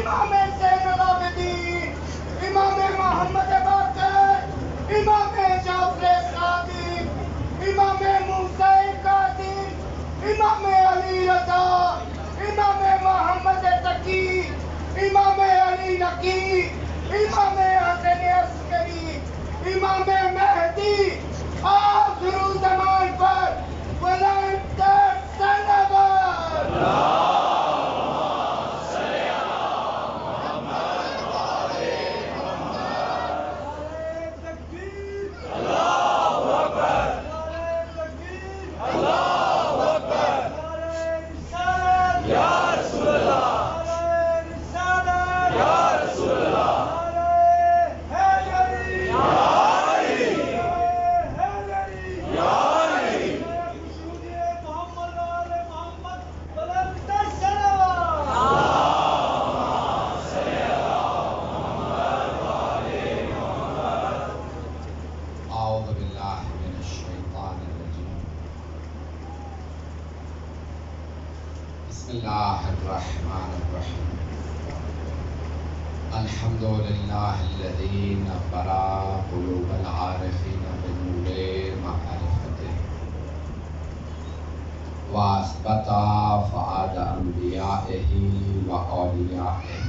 امام زین العابدین، امام محمد باقر، امام جعفر صادق، امام موسیٰ کاظم، امام علی رضا، امام محمد تقی، امام علی نقی، امام حسن عسکری، امام مہدی آخر زمان پر بلند تر صلوات۔ بسم اللہ الرحمن الرحیم الحمد للہ الذی نور قلوب العارفین بنور معرفته واثبت فؤاد انبیائہ واولیائہ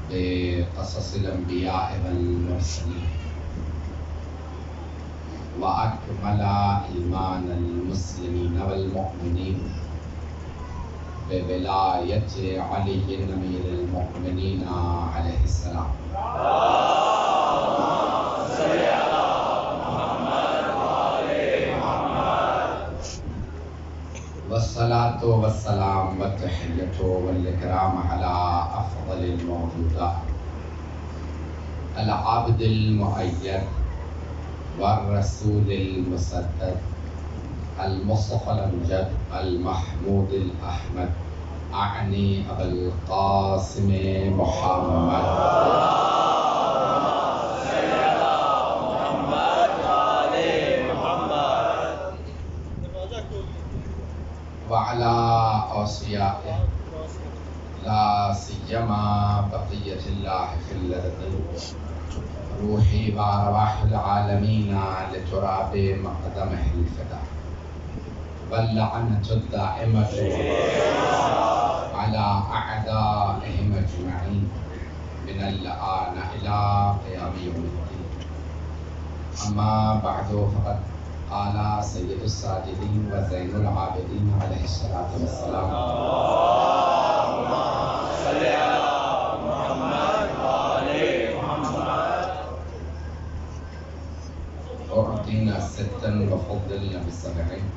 بقصص الانبیاء والمرسلین واکمل ایمان المسلمین والمؤمنین بولایت علی امیر المؤمنین علیہ السلام والصلاة والسلام والتحیة والاکرام علی افضل الموجودات العبد المؤید والرسول المسدد المصطفى الامجد المحمود الاحمد اعنی ابا القاسم محمد وعلى اوصیائه لا سیما بقیة اللہ فی الارض روحی وارواح العالمین لتراب مقدمہ الفدا واللعنة الدائمة على أعدائهم أجمعين من الآن إلى قيام يوم الدين أما بعد فقد قال سيد الساجدين وزين العابدين عليه الصلاة والسلام اللهم صل على محمد وآل محمد أعطينا ستا وفضلنا بالسبعين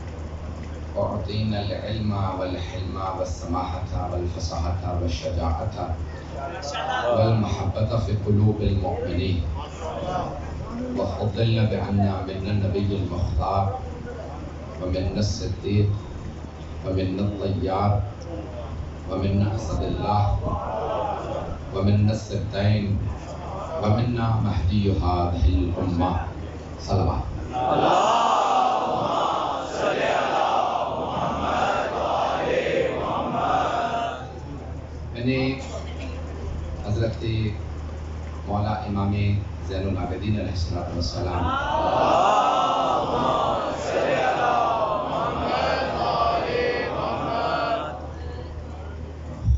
أعطينا العلم والحلم والسماحة والفصاحة والشجاعة والمحبة في قلوب المؤمنين وفضلنا بأننا منا النبي المختار ومنا الصديق ومنا الطيار ومنا أسد الله ومنا السبتين ومنا مهدي هذه الأمة صلوات میں نے حضرت مولا امام زین العابدین علیہ السلام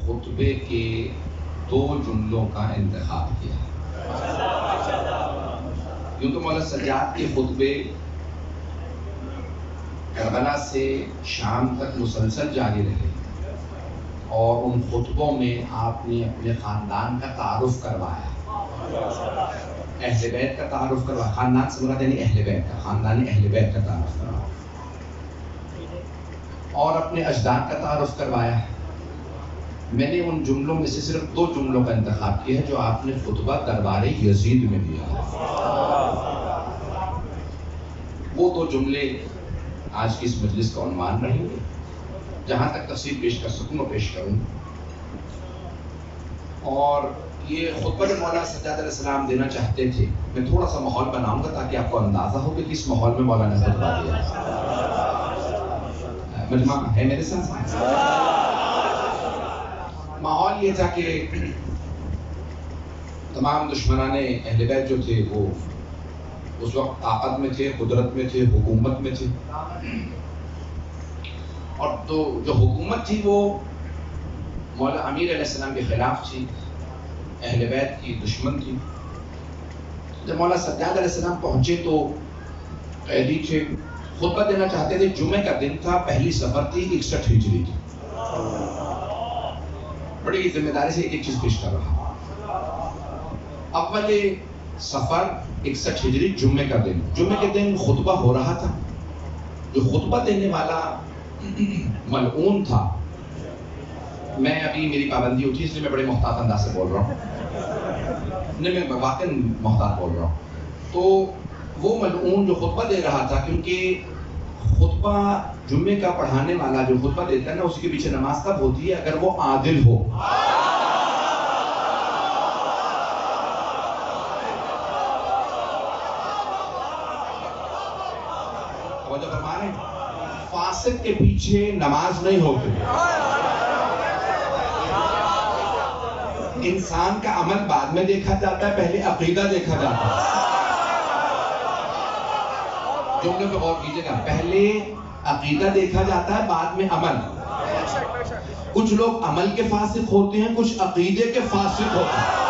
خطبے کے 2 جملوں کا انتخاب کیا، کیونکہ مولا سجاد کے خطبے کربلا سے شام تک مسلسل جاری رہے اور ان خطبوں میں آپ نے اپنے خاندان کا تعارف کروایا، اہل بیت کا تعارف کروایا، خاندان سے مراد یعنی اہل بیت کا، خاندان اہل بیت کا تعارف کروایا اور اپنے اجداد کا تعارف کروایا۔ میں نے ان جملوں میں سے صرف 2 جملوں کا انتخاب کیا ہے جو آپ نے خطبہ دربار یزید میں دیا ہے۔ وہ 2 جملے آج کی اس مجلس کا عنوان رہیں گے، جہاں تک تفسیر پیش کر سکوں میں پیش کروں۔ اور یہ خطبہ جو مولانا سجاد علیہ السلام دینا چاہتے تھے، میں تھوڑا سا ماحول بناؤں گا تاکہ آپ کو اندازہ ہو کہ کس ماحول میں مولانا نے خطبہ دیا۔ مجمع ہے میرے ساتھ؟ ماحول یہ تھا کہ تمام دشمنان اہل بیت جو تھے وہ اس وقت طاقت میں تھے، قدرت میں تھے، حکومت میں تھے، اور تو جو حکومت تھی وہ مولا امیر علیہ السلام کے خلاف تھی، اہل بیت کی دشمن تھی۔ جب مولا سجاد علیہ السلام پہنچے تو قیدی تھے، خطبہ دینا چاہتے تھے، جمعے کا دن تھا، پہلی سفر تھی، 61 ہجری تھی۔ بڑی ذمہ داری سے ایک چیز پیش کر رہا، اول سفر 61 ہجری جمعے کا دن، جمعے کے دن خطبہ ہو رہا تھا، جو خطبہ دینے والا ملعون تھا، میں ابھی میری پابندی اٹھی اس لیے میں بڑے محتاط انداز سے بول رہا ہوں، نہیں میں واقعی محتاط بول رہا ہوں، تو وہ ملعون جو خطبہ دے رہا تھا، کیونکہ خطبہ جمعے کا پڑھانے والا جو خطبہ دیتا ہے نا، اس کے پیچھے نماز تب ہوتی ہے اگر وہ عادل ہو۔ توجہ فرما رہے ہیں؟ فاسق کے پیچھے نماز نہیں ہوتی۔ انسان کا عمل بعد میں دیکھا جاتا ہے، پہلے عقیدہ دیکھا جاتا ہے۔ جملے پہ غور کیجئے گا، پہلے عقیدہ دیکھا جاتا ہے، بعد میں عمل۔ کچھ لوگ عمل کے فاسق ہوتے ہیں، کچھ عقیدے کے فاسق ہوتے ہیں۔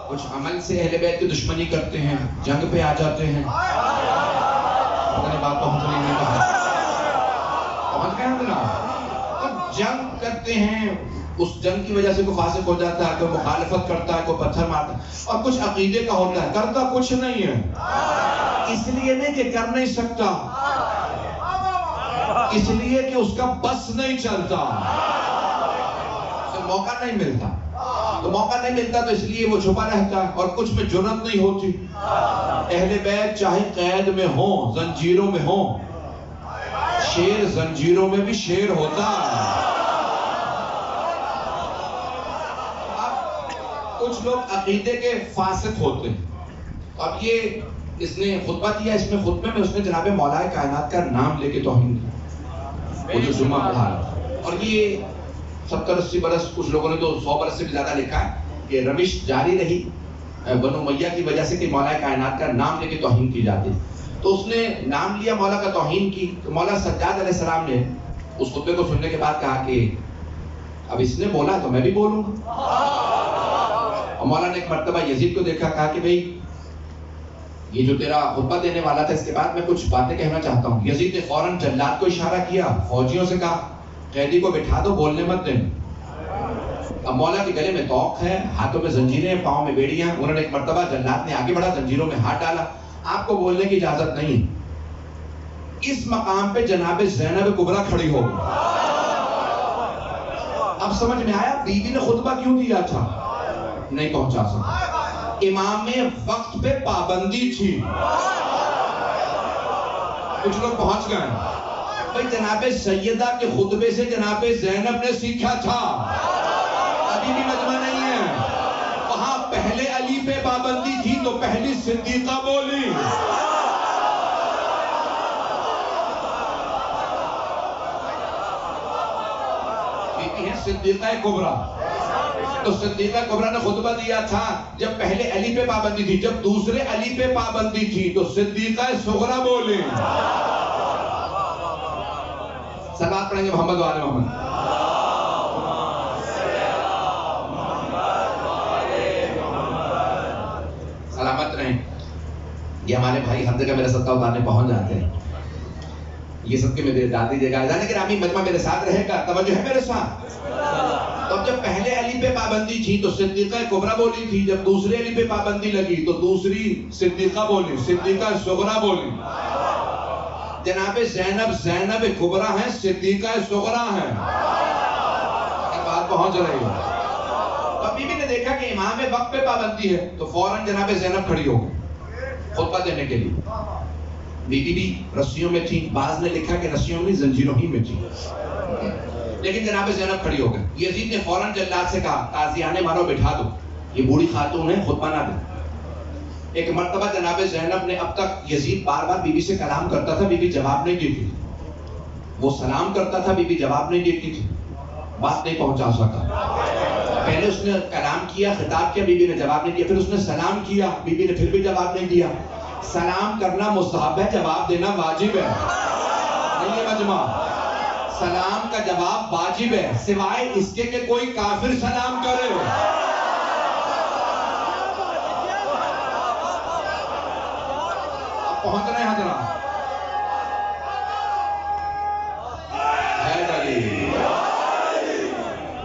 کچھ عمل سے اہل بیت کی دشمنی کرتے ہیں، جنگ پہ آ جاتے ہیں۔ پتہ نہیں بات پہنچ رہی ہے کہاں؟ پہنچ گئے ہیں نا؟ جنگ کرتے ہیں، اس جنگ کی وجہ سے کوئی فاسق ہو جاتا ہے، کوئی مخالفت کرتا ہے، کوئی پتھر مارتا ہے، اور کچھ عقیدے کا ہوتا ہے، کرتا کچھ نہیں ہے، اس لیے نہیں کہ کر نہیں سکتا، اس لیے کہ اس کا بس نہیں چلتا، اسے موقع نہیں ملتا، تو موقع نہیں ملتا تو اس لیے وہ چھپا رہتا ہے، اور کچھ میں جرأت نہیں ہوتی۔ اہل بیت چاہے قید میں ہوں، زنجیروں میں ہوں، شیر زنجیروں میں بھی شیر ہوتا ہے۔ کچھ لوگ عقیدے کے فاسق ہوتے ہیں۔ اب یہ اس نے خطبہ دیا، اس میں خطبے میں اس نے جناب مولا کائنات کا نام لے کے توہین کی، وہ جو جمعہ پڑھا رہا، اور یہ 70-80 برس، کچھ لوگوں نے تو 100 برس سے بھی زیادہ لکھا ہے کہ روش جاری رہی بنو امیہ کی وجہ سے کہ مولا کائنات کا نام لے کے توہین کی جاتی، تو اس نے نام لیا، مولا کا توہین کی۔ مولا سجاد علیہ السلام نے اس خطبے کو سننے کے بعد کہا کہ اب اس نے بولا تو میں بھی بولوں گا، اور مولا نے ایک مرتبہ یزید کو دیکھا، کہا کہ بھئی یہ جو تیرا خطبہ دینے والا تھا اس کے بعد میں کچھ باتیں کہنا چاہتا ہوں۔ یزید نے فوراً جلاد کو اشارہ کیا، فوجیوں سے کہا قیدی کو بٹھا دو، بولنے مت دیں۔ اب مولا کے گلے میں طوق ہے، ہاتھوں میں زنجیریں ہیں، پاؤں میں بیڑیاں، انہوں نے ایک مرتبہ جلاد نے آگے بڑھا، زنجیروں میں ہاتھ ڈالا، آپ کو بولنے کی اجازت نہیں۔ اس مقام پہ جناب زینب کبریٰ کھڑی ہو گئی۔ اب سمجھ میں آیا بیوی نے خطبہ کیوں دیا تھا؟ نہیں پہنچا سکتا، امام وقت پہ پابندی تھی۔ کچھ لوگ پہنچ گئے، بھئی جناب سیدہ کے خطبے سے جناب زینب نے سیکھا تھا، ابھی بھی مجمع نہیں ہے، وہاں پہلے علی پہ پابندی تھی تو پہلی صدیقہ بولی۔ صدیقہ کبریٰ، تو صدیقہ کبریٰ نے خطبہ دیا تھا جب پہلے علی پہ پابندی تھی، جب دوسرے علی پہ پابندی تھی تو صدیقہ صغریٰ بولے۔ صلوات پڑھیں گے محمد وآل محمد۔ سلامت رہیں۔ یہ ہمارے بھائی ہر جگہ میرے صدقہ اتارنے پہنچ جاتے ہیں، یہ سب کے میں ڈال دیجیے گا، جانے کہ رامی مجمع میرے ساتھ رہے گا، توجہ ہے میرے ساتھ۔ تو جب پہلے علی پہ پابندی تھی تو صدیقہ کبریٰ بولی تھی، جب دوسرے علی پہ پابندی لگی تو دوسری صدیقہ بولی، صدیقہ صغریٰ بولی۔ جناب زینب کبریٰ ہیں، صدیقہ صغریٰ ہیں، بات پہنچ رہی ہے۔ تو بیوی نے دیکھا کہ امام وقت پہ پابندی ہے تو فوراً جناب زینب کھڑی ہو گئی خطبہ دینے کے لیے۔ بیوی بھی رسیوں میں تھی، بعض نے لکھا کہ رسیوں میں زنجیروں ہی میں تھی، لیکن جناب زینب کھڑی ہو گئی۔ یزید نے فوراً جلاد سے کہا قاضیان مانو بٹھا دو، یہ بوڑھی خاتون ہے، خطبہ نہ دے۔ ایک مرتبہ جناب زینب نے، اب تک یزید بار بار بیوی سے کلام کرتا تھا، بیوی جواب نہیں دیتی، وہ سلام کرتا تھا، بی بی جواب نہیں دیتی تھی، بات نہیں پہنچا سکا. پہلے اس نے کلام کیا، خطاب کیا، بی بی نے جواب نہیں دیا. پھر اس نے سلام کیا، بی بی نے پھر بھی جواب نہیں دیا. سلام کرنا مستحب ہے، جواب دینا واجب ہے. نہیں ہے مجمع، سلام کا جواب واجب ہے، سوائے اس کے کہ کوئی کافر سلام کرے. اب پہنچ رہے ہیں حضرات؟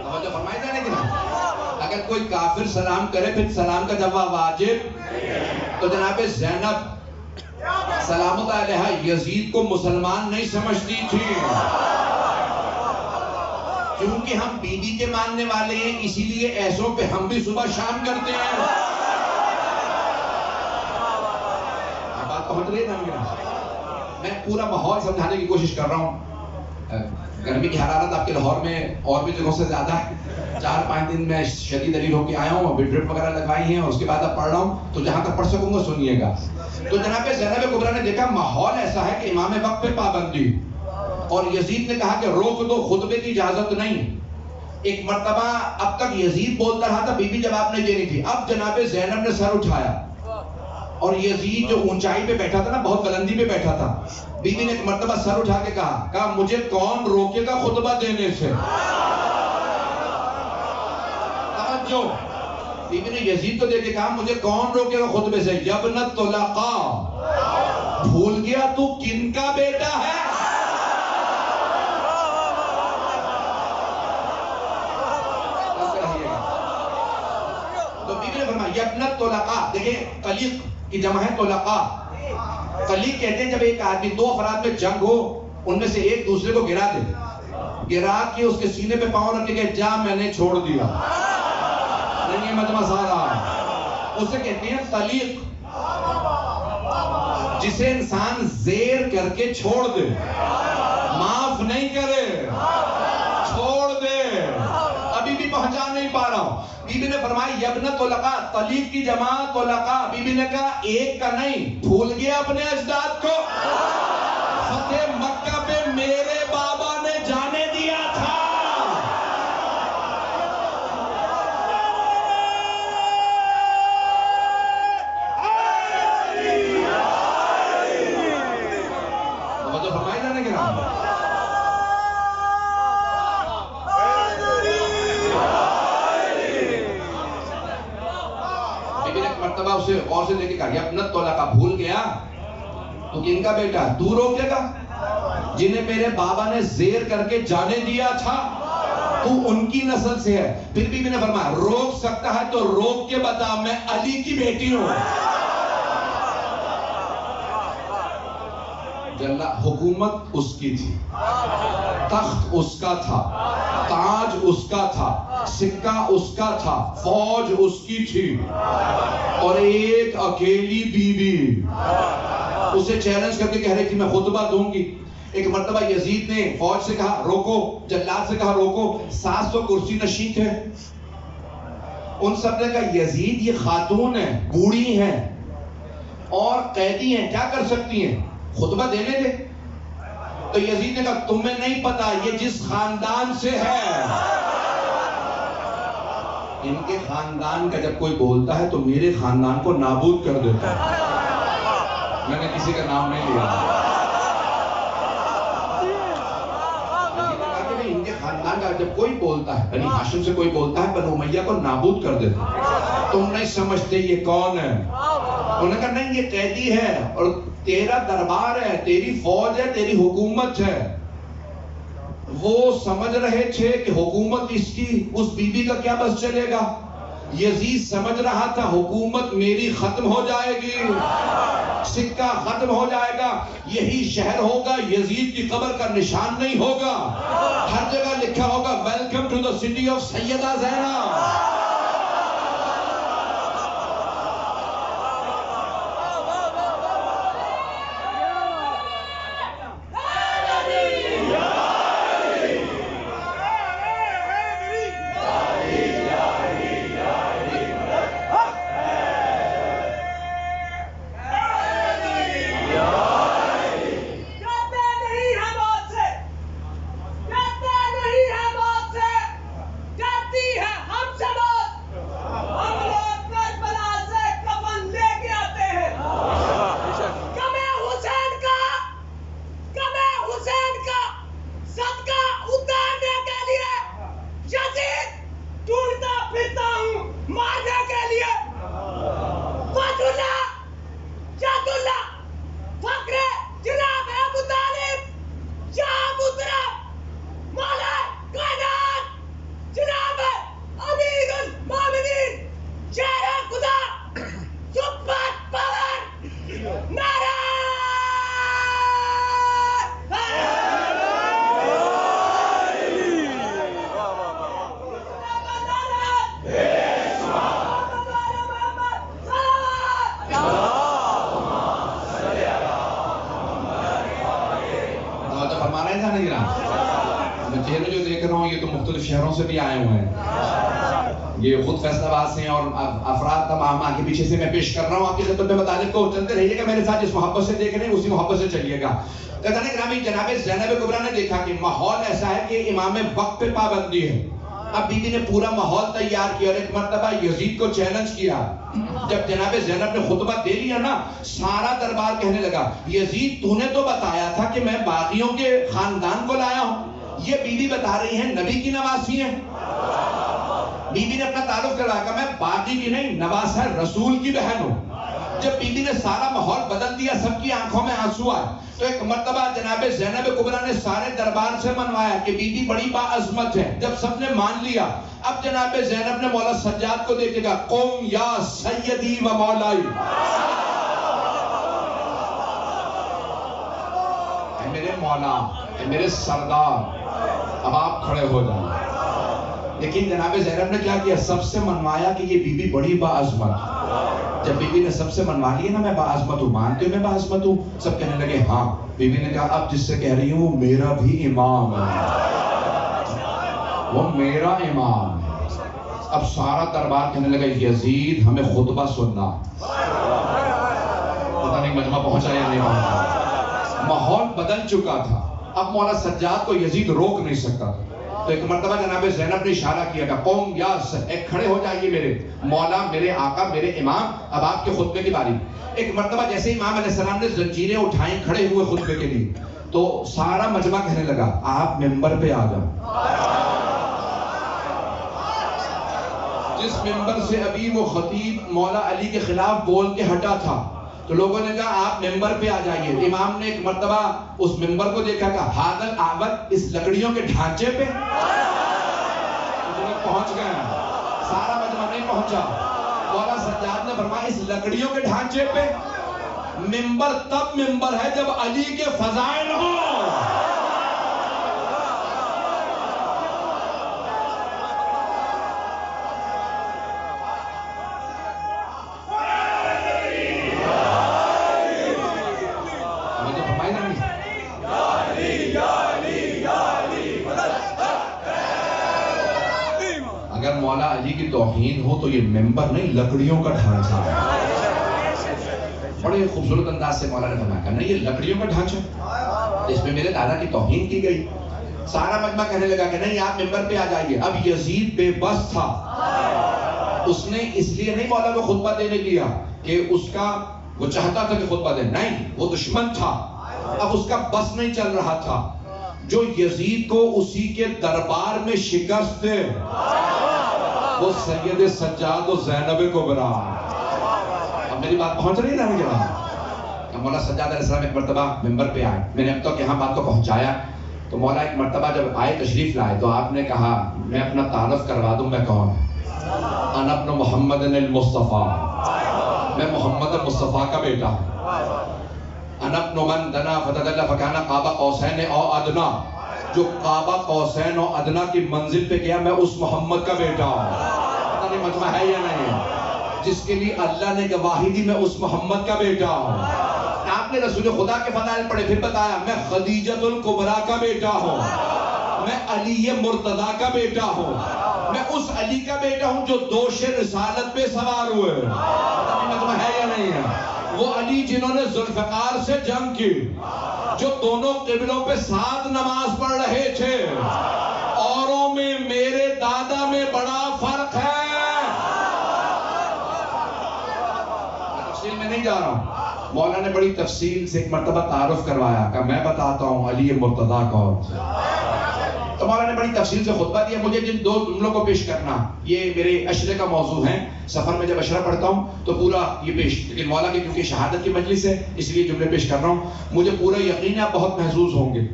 توجہ فرمائی جانے کی نا. اگر کوئی کافر سلام کرے پھر سلام کا جواب واجب. تو جناب زینب سلام علیہ یزید کو مسلمان نہیں سمجھتی تھی. کیونکہ ہم بی بی کے ماننے والے ہیں، اسی لیے ایسوں پہ ہم بھی صبح شام کرتے ہیں. بات پہنچ رہی ہے نا؟ میں پورا ماحول سمجھانے کی کوشش کر رہا ہوں. گرمی کی حرارت آپ کے لاہور میں اور بھی جگہوں سے زیادہ ہے. 4-5 دن میں شدید دلیل ہو کے آیا ہوں، ابھی ڈرپ وغیرہ لگوائی ہیں، اور اس کے بعد اب پڑھ رہا ہوں، تو جہاں تک پڑھ سکوں گا سنیے گا. تو جناب زینب کبریٰ نے دیکھا ماحول ایسا ہے کہ امام وقت پہ پابندی، اور یزید نے کہا کہ روک دو، خطبے کی اجازت نہیں. ایک مرتبہ اب تک یزید بولتا رہا تھا، بی بی جواب نہیں دینی تھی. اب جناب زینب نے سر اٹھایا، اور یزید جو اونچائی پہ بیٹھا تھا نا، بہت بلندی پہ بیٹھا تھا، بی بی نے ایک مرتبہ سر اٹھا کے کہا مجھے کون روکے گا خطبہ دینے سے. توجہ، بی بی نے یزید کو دیکھ کے کہا مجھے کون روکے گا خطبے سے. یبن الطلقاء، بھول گیا تو کن کا بیٹا ہے؟ تو بی بی نے فرمایا یبن الطلقاء. دیکھیں طلیق کی جمع ہے طلقاء. طلیق کہتے ہیں جب ایک آدمی، 2 افراد میں جنگ ہو، ان میں سے ایک دوسرے کو گرا دے، گرا کے اس کے سینے پہ پاؤں رکھ کے کہے جا میں نے چھوڑ دیا. نہیں مجمع سارا، اسے کہتے ہیں طلیق. جسے انسان زیر کر کے چھوڑ دے، معاف نہیں کرے، چھوڑ دے. ابھی بھی پہنچا نہیں پا رہا ہوں. بی بی نے فرمایا یبن طلقاء، طلیق کی جمع طلقاء. بی بی نے کہا ایک کا نہیں، بھول گیا اپنے اجداد کو؟ فتح مکہ پہ میرے بابا نے جانے دیا تھا. توجہ فرمائی جانے کے نام. مرتبہ اسے غور سے دیکھ کے کہا یبن الطلقاء، بھول گیا تو کن کا بیٹا؟ تو روکے گا جنہیں میرے بابا نے زیر کر کے جانے دیا تھا، تو ان کی نسل سے ہے. پھر بھی میں نے فرمایا روک سکتا ہے تو روک کے بتا، میں علی کی بیٹی ہوں. جلا حکومت اس کی تھی، تخت اس کا تھا، تاج اس کا تھا، سکہ اس کا تھا، فوج اس کی تھی، اور ایک اکیلی بی بی اسے چیلنج کر کے کہہ رہی تھی میں خطبہ دوں گی. ایک مرتبہ یزید نے فوج سے کہا روکو، جلاد سے کہا روکو. 700 کرسی نشین تھے، ان سب نے کہا یزید یہ خاتون ہے، بوڑھی ہیں اور قیدی ہیں، کیا کر سکتی ہیں، خطبہ دینے دے. تو یزید نے کہا تمہیں نہیں پتا یہ جس خاندان سے ہے، ان کے خاندان کا جب کوئی بولتا ہے تو میرے خاندان کو نابود کر دیتا ہے. میں نے کسی کا نام نہیں لیا. ان کے خاندان کا جب کوئی بولتا ہے، بنی ہاشم سے کوئی بولتا ہے، بنو امیہ کو نابود کر دیتا ہے. تم نہیں سمجھتے یہ کون ہے. انہوں نے کہا نہیں یہ قیدی ہے، اور تیرا دربار ہے، تیری فوج ہے، تیری حکومت ہے. وہ سمجھ رہے تھے کہ حکومت اس کی، اس بی بی کا کیا بس چلے گا. یزید سمجھ رہا تھا حکومت میری ختم ہو جائے گی، سکہ ختم ہو جائے گا، یہی شہر ہوگا، یزید کی قبر کا نشان نہیں ہوگا، ہر جگہ لکھا ہوگا welcome to the city of Syeda Zainab. چہرے جو دیکھ رہا ہوں یہ تو مختلف شہروں سے بھی آئے ہوئے ہیں، یہ خود فیصل آباد سے ہیں اور افراد تمام آگے پیچھے سے میں پیش کر رہا ہوں آپ کی خدمت میں بتا دیں کو چلتے رہیے گا میرے ساتھ، جس محبت سے دیکھ رہے ہیں اسی محبت سے چلیے گا۔ قدر گرامی جناب زینب کبریٰ نے دیکھا کہ ماحول ایسا ہے کہ امام وقت پہ پابندی ہے۔ اب بی بی نے پورا ماحول تیار کیا اور ایک مرتبہ یزید کو چیلنج کیا۔ جب جناب زینب نے خطبہ دے لیا نا، سارا دربار کہنے لگا یزید تو نے تو بتایا تھا کہ میں باغیوں کے خاندان کو لایا ہوں، یہ بی بی بتا رہی ہیں نبی کی نواسی ہیں۔ بی بی نے اپنا تعارف کروایا کہ میں باغی کی نہیں نواسہ رسول کی بہن ہوں۔ جب بی بی نے سارا ماحول بدل دیا، سب کی آنکھوں میں آنسو آئے، تو ایک مرتبہ جناب زینب کبریٰ نے سارے دربار سے منوایا کہ بی بی بڑی باعظمت ہے۔ جب سب نے مان لیا، اب جناب زینب نے مولا سجاد کو دیکھے گا، قوم یا سیدی و مولائی، اے میرے مولا، اے میرے سردار، اب آپ کھڑے ہو جائیں۔ لیکن جناب زینب نے کیا کیا؟ سب سے منوایا کہ یہ بی بی بڑی باعظمت۔ جب بی بی نے سب سے منوا لیا نا میں باعظمت ہوں، مانتے ہو میں باعظمت ہوں؟ سب کہنے لگے ہاں۔ بی بی نے کہا اب جس سے کہہ رہی ہوں وہ میرا بھی امام ہے، وہ میرا امام ہے۔ اب سارا دربار کہنے لگا یزید ہمیں خطبہ سننا۔ پتہ نہیں مجمع پہنچا یا نہیں پہنچا، ماحول بدل چکا تھا، اب مولا سجاد کو یزید روک نہیں سکتا تھا۔ تو ایک مرتبہ جناب زینب نے اشارہ کیا کہ قوم یا ایک کھڑے ہو جائیے میرے مولا، میرے آقا، میرے امام، اب آپ کے خطبے کی باری۔ ایک مرتبہ جیسے امام علیہ السلام نے زنجیریں اٹھائیں کھڑے ہوئے خطبے کے لیے، تو سارا مجمع کہنے لگا آپ ممبر پہ آ جاؤ۔ جس ممبر سے ابھی وہ خطیب مولا علی کے خلاف بول کے ہٹا تھا، تو لوگوں نے کہا آپ ممبر پہ آ جائیے۔ امام نے ایک مرتبہ اس ممبر کو دیکھا کہ حاضر آبد اس لکڑیوں کے ڈھانچے پہ پہنچ گئے ہیں، سارا مجمع نہیں پہنچا۔ مولا سجاد نے فرمایا اس لکڑیوں کے ڈھانچے پہ ممبر تب ممبر ہے جب علی کے فضائل ہوں۔ اگر مولا علی کی توہین ہو تو یہ ممبر نہیں لکڑیوں کا ڈھانچہ ہے۔ بڑے خوبصورت انداز سے مولا نے فرمایا کہ نہیں یہ لکڑیوں کا ڈھانچہ ہے، اس میں میرے دادا کی توہین کی گئی۔ سارا مجمع کہنے لگا کہ نہیں آپ ممبر پہ آ جائیے۔ اب یزید بے بس تھا، اس نے اس لیے نہیں مولا کو خطبہ دینے دیا کہ اس کا وہ چاہتا تھا کہ خطبہ دے، نہیں وہ دشمن تھا، اب اس کا بس نہیں چل رہا تھا۔ جو یزید کو اسی کے دربار میں شکست دے وہ سید سجاد و زینب کبریٰ۔ اب میری بات پہنچ رہی ہے نا کہ مولا سجاد علیہ السلام ایک مرتبہ ممبر پہ آئے، میں نے اب تک یہاں بات کو پہنچایا، تو مولا ایک مرتبہ جب آئے تشریف لائے تو آپ نے کہا میں اپنا تعارف کروا دوں میں کون؟ انا ابن محمد المصطفیٰ، میں محمد مصطفیٰ کا بیٹا ہوں۔ انا ابن من دنا فتدلی فکان قاب قوسین او ادنا، جو قاب قوسین و ادنا کی منزل پہ گیا میں اس محمد کا بیٹا ہوں۔ پتہ نہیں مجمع ہے یا نہیں ہے، جس کے لیے اللہ نے گواہی دی میں اس محمد کا بیٹا ہوں۔ آپ نے رسول خدا کے فضائل پڑھے، پھر بتایا میں خدیجۃ الکبریٰ کا بیٹا ہوں، میں علی مرتضیٰ کا بیٹا ہوں، میں اس علی کا بیٹا ہوں جو دوش رسالت پہ سوار ہوئے۔ پتہ نہیں مجمع ہے یا نہیں ہے، وہ علی جنہوں نے ذوالفقار سے جنگ کی، جو دونوں قبلوں پہ ساتھ نماز پڑھ رہے تھے۔ اوروں میں میرے دادا میں بڑا فرق ہے، تفصیل میں نہیں جا رہا ہوں۔ مولا نے بڑی تفصیل سے ایک مرتبہ تعارف کروایا کہ میں بتاتا ہوں علی مرتضیٰ کون سے۔ تو مولا نے بڑی تفصیل سے خطبہ دیا، مجھے جن دو جملوں کو پیش کرنا، یہ میرے عشرے کا موضوع ہے، سفر میں جب عشرہ پڑھتا ہوں تو پورا یہ پیش، لیکن مولا کی کیونکہ شہادت کی مجلس ہے اس لیے جملے پیش کر رہا ہوں، مجھے پورا یقین ہے آپ بہت محظوظ ہوں گے،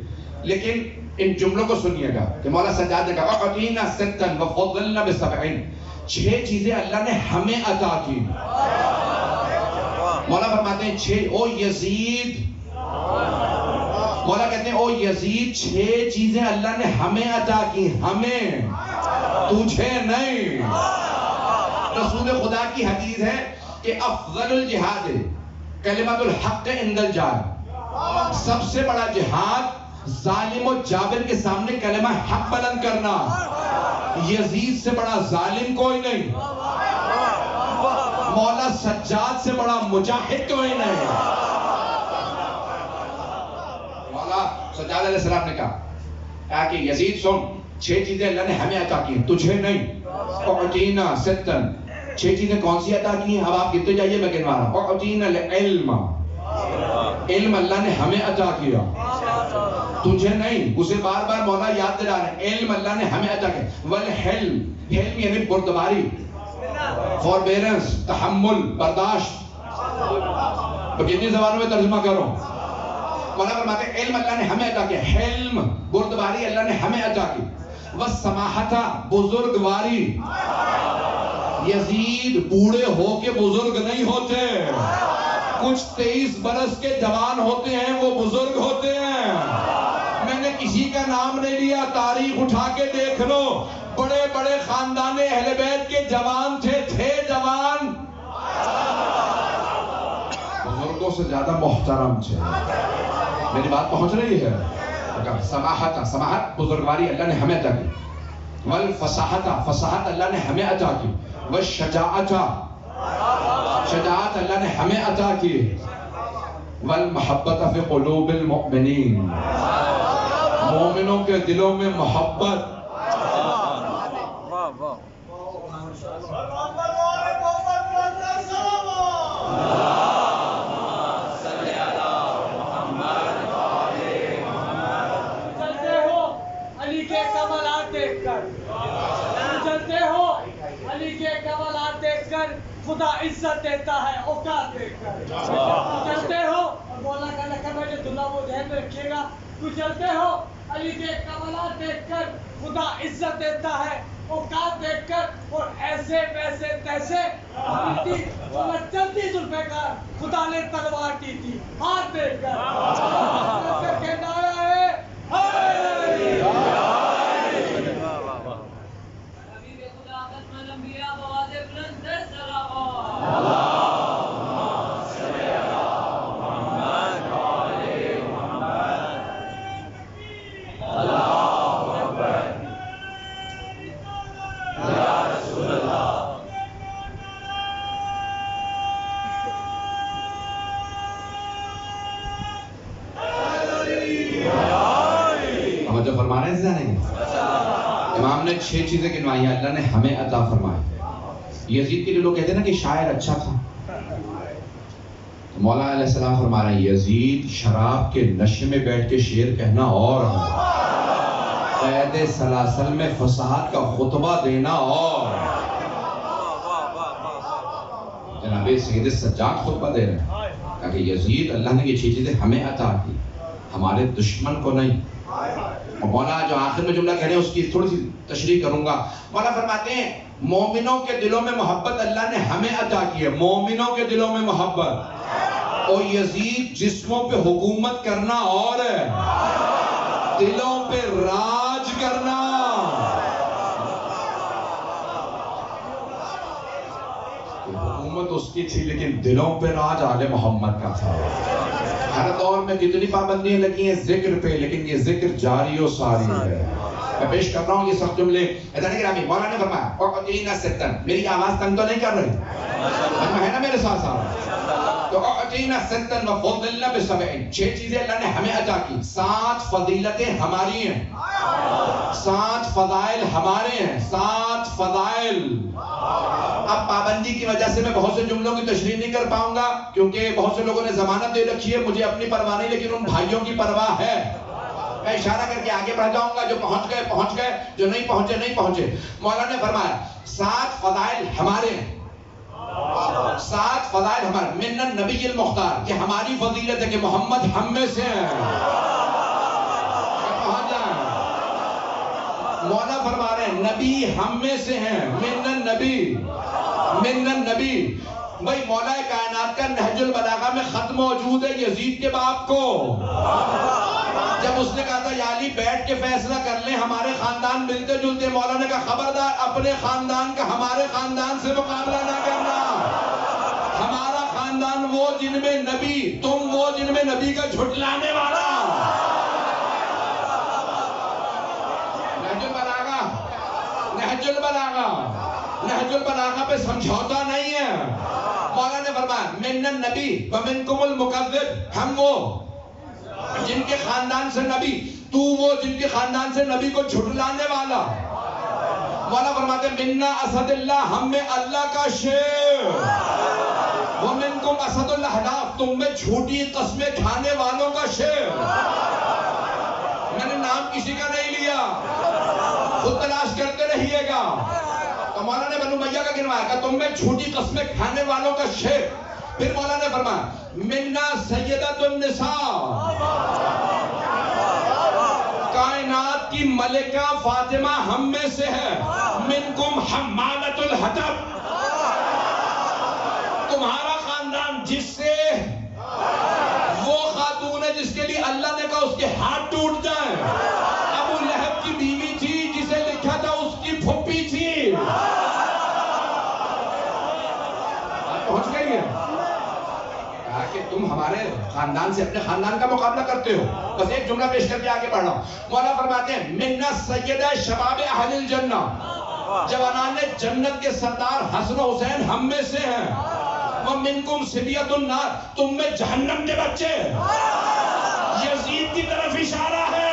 لیکن ان جملوں کو سنیے گا کہ مولا سجاد نے کہا وَقَتِينَا سِتًّا وَفَضَّلْنَا بِسَبْعٍ، 6 چیزیں اللہ نے ہمیں عطا کی۔ مولا فرماتے ہیں 6 او یزید، مولا کہتے ہیں او یزید 6 چیزیں اللہ نے ہمیں عطا کی، ہمیں، تجھے نہیں۔ رسول خدا کی حدیث ہے کہ افضل الجہاد کلمۃ الحق عند الجار، سب سے بڑا جہاد ظالم و جابر کے سامنے کلمہ حق بلند کرنا۔ یزید سے بڑا ظالم کوئی نہیں، مولا سجاد سے بڑا مجاہد کوئی نہیں۔ مولا سجاد علیہ السلام نے کہا کہ یزید سن، 6 چیزیں اللہ نے ہمیں عطا کی ہیں، تجھے نہیں۔ اعطینا ستن، 6 چیزیں کون سی عطا کی ہیں؟ اب آپ گنتے جائیے، میں گنوا رہا ہوں۔ اعطینا العلم، علم اللہ نے ہمیں عطا کیا، تجھے نہیں۔ اسے بار بار مولا یاد دلا رہے ہیں، علم اللہ نے ہمیں عطا کیا۔ والحلم، حلم یعنی بردباری، فوربیرنس، تحمل، برداشت۔ تو کتنی زبانوں میں ترجمہ کرو؟ مولا فرماتے ہیں علم اللہ نے ہمیں عطا کیا، حلم بردباری اللہ نے ہمیں عطا کی۔ والسماحت، بزرگواری، یزید بوڑھے ہو کے بزرگ نہیں ہوتے، کچھ 23 برس کے جوان ہوتے ہیں وہ بزرگ ہوتے ہیں۔ میں نے کسی کا نام نہیں لیا، تاریخ اٹھا کے دیکھ لو، بڑے بڑے خاندان اہل بیت کے جوان تھے جوان، بزرگوں سے زیادہ محترم تھے۔ میری بات پہنچ رہی ہے؟ سماحت، سماحت بزرگواری اللہ نے ہمیں عطا کی۔ والفصاحت، فصاحت اللہ نے ہمیں عطا کی۔ والشجاعت، شجاعت اللہ نے ہمیں عطا کی۔ والمحبت فی قلوب المؤمنین، مومنوں کے دلوں میں محبت۔ خدا عزت دیتا ہے اوقات دیکھ کر، چلتے ہو اور مولا کا لقب ہے جو دلہ وہ ذہن میں رکھیے گا، تو چلتے ہو علی کے کمالات دیکھ کر خدا عزت دیتا ہے اوقات دیکھ کر، اور ایسے ویسے تیسے چلتی ذوالفقار خدا نے تلوار کی تھی ہاتھ دیکھ کر کہنا ہے امام نے 6 چیزیں گنوائی ہیں اللہ نے ہمیں عطا فرمائی۔ یزید کے لیے لوگ کہتے ہیں نا کہ شاعر اچھا تھا، تو مولا علیہ السلام فرما رہے ہیں یزید شراب کے نشے میں بیٹھ کے شعر کہنا اور قید سلاسل میں فصاحت کا خطبہ دینا اور۔ جناب سید سجاد خطبہ دے رہے ہیں کہ یزید اللہ نے یہ 6 چیزیں ہمیں عطا کی، ہمارے دشمن کو نہیں۔ اور مولا جو آخر میں جملہ کہہ رہے ہیں اس کی تھوڑی سی تشریح کروں گا۔ مولا فرماتے ہیں مومنوں کے دلوں میں محبت اللہ نے ہمیں عطا کی ہے، مومنوں کے دلوں میں محبت۔ اور یزید جسموں پہ حکومت کرنا اور ہے، دلوں پہ راج کرنا۔ حکومت اس کی تھی لیکن دلوں پہ راج آل محمد کا تھا۔ ہر دور میں کتنی پابندیاں لگی ہیں ذکر پہ، لیکن یہ ذکر جاری و ساری ہے۔ میں پیش کر رہا ہوں یہ سخت جملے۔ حضرت گرامی مولا نے فرمایا اعطینا ستن، میری آواز تنگ تو نہیں کر رہی ہے نا میرے ساتھ ساتھ؟ تو اعطینا ستن وفضلنا بسبعین، 6 چیزیں اللہ نے ہمیں عطا کی، 7 فضیلتیں ہماری ہیں، 7 فضائل ہمارے ہیں، 7 فضائل۔ اب پابندی کی وجہ سے میں بہت سے جملوں کی تشریح نہیں کر پاؤں گا کیونکہ بہت سے لوگوں نے ضمانت دے رکھی ہے، مجھے اپنی پرواہ نہیں لیکن ان بھائیوں کی پرواہ ہے۔ میں اشارہ کر کے آگے بڑھ جاؤں گا، جو پہنچ گئے پہنچ گئے، جو نہیں پہنچے نہیں پہنچے۔ مولا نے فرمایا 7 فضائل ہمارے ہیں، 7 فضائل ہمارے، من النبی المختار، کہ ہماری فضیلت ہے کہ محمد ہم میں سے ہیں۔ مولا فرما رہے ہیں نبی ہم میں سے ہیں، من النبی، من النبی بھائی مولا کائنات کا نہج البلاغہ میں خط موجود ہے یزید کے باپ کو. جب اس نے کہا تھا یا علی بیٹھ کے فیصلہ کر لیں, ہمارے خاندان ملتے جلتے, مولا نے کہا خبردار اپنے خاندان کا ہمارے خاندان سے مقابلہ نہ کرنا. ہمارا خاندان وہ جن میں نبی, تم وہ جن میں نبی کا جھٹلانے والا. نہج البلاغہ پہ سمجھوتا نہیں ہے. مولا نے فرمایا من النبی ومنکم المکذب, ہم وہ جن کے خاندان سے نبی, تو وہ جن کے خاندان سے نبی کو جھٹلانے والا. مولا فرماتے منا اسد اللہ, ہم میں اللہ کا شیر. ومنکم اسد الاحلاف, تم میں جھوٹی قسمیں کھانے والوں کا شیر. میں نے نام کسی کا نہیں لیا, خود تلاش کرتے رہیے گا. تو مولا نے بنو امیہ کا گنوایا کہ تم میں جھوٹی قسمیں کھانے والوں کا شیر. پھر مولا نے فرمایا منا سیدۃ النساء, کائنات کی ملکہ فاطمہ ہم میں سے ہے. منکم حمالۃ الحطب, تمہارا خاندان جس سے وہ خاتون ہے جس کے لیے اللہ نے کہا اس کے ہاتھ ٹوٹ جائیں. ابو لہب کی بیوی تھی جسے لکھا تھا اس کی پھوپھی تھی. پہنچ گئی ہے کہا کہ تم ہمارے خاندان سے اپنے خاندان کا مقابلہ کرتے ہو. بس ایک جملہ پیش کر کے آگے بڑھ رہا ہوں. مولا فرماتے ہیں منا سیدہ شباب اہل الجنہ, جوانان جنت کے سردار حسن و حسین ہم میں سے ہیں. ومنکم صبیۃ النار, تم میں جہنم کے بچے. یزید کی طرف اشارہ ہے.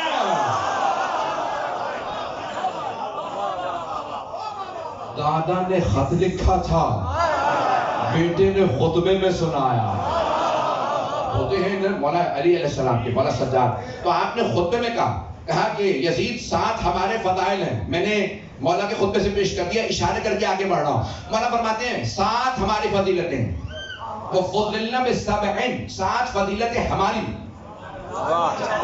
دادا نے خط لکھا تھا, بیٹے نے خطبے میں سنایا. ہوتے ہیں مولا علی علیہ السلام کے, مولا سجاد, تو آپ نے خطبے میں کہا کہ یزید 7 ہمارے فضائل ہیں. میں نے مولا کے خطبے سے پیش کر دیا, اشارے کر کے آگے بڑھ رہا ہوں. مولا فرماتے ہیں 7 ہماری فضیلتیں, وہ فضلنا ب7, 7 فضیلتیں ہماری.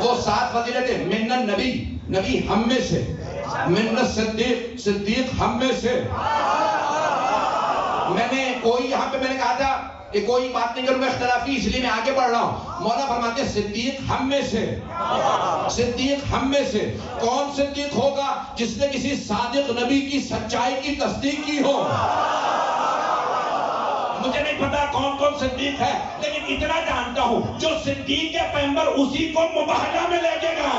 وہ 7 فضیلتیں من النبی, نبی ہم میں سے. من الصدیق, صدیق ہم میں سے. میں نے کوئی یہاں پہ میں نے کہا تھا کہ کوئی بات نہیں کروں گا اختلافی, اس لیے میں آگے بڑھ رہا ہوں. مولا فرماتے ہیں صدیق ہم میں سے. صدیق ہم میں سے. کون صدیق ہوگا؟ جس نے کسی صادق نبی کی سچائی کی تصدیق کی ہو. مجھے نہیں پتا کون کون صدیق ہے, لیکن اتنا جانتا ہوں جو صدیق ہے پیغمبر اسی کو مباہلہ میں لے کے گا.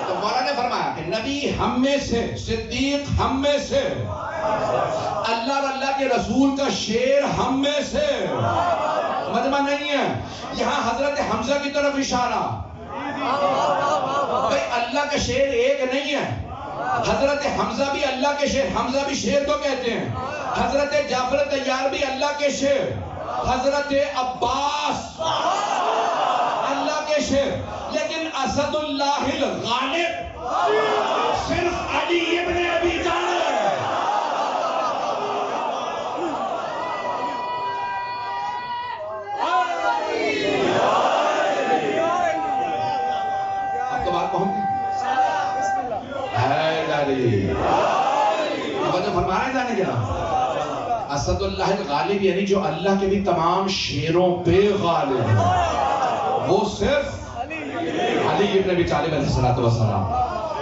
تو مولا نے فرمایا کہ نبی ہم میں سے, صدیق ہم میں سے, اللہ اور اللہ کے رسول کا شیر ہم میں سے. مجمع نہیں ہے یہاں, حضرت حمزہ کی طرف اشارہ. بھئی اللہ کا شیر ایک نہیں ہے, حضرت حمزہ بھی اللہ کے شیر, حمزہ بھی شیر کو کہتے ہیں. حضرت جعفر طیار بھی اللہ کے شیر, حضرت عباس اللہ کے شیر. لیکن اسد اللہ الغالب صرف علی ابن ابی طالب. اب تو بات پہنچ گئی. توجہ فرما رہے ہیں جانے کے نام. اسد اللہ الغالب یعنی جو اللہ کے بھی تمام شیروں پہ غالب ہے, وہ صرف علی ابن ابی طالب علیہ السلام.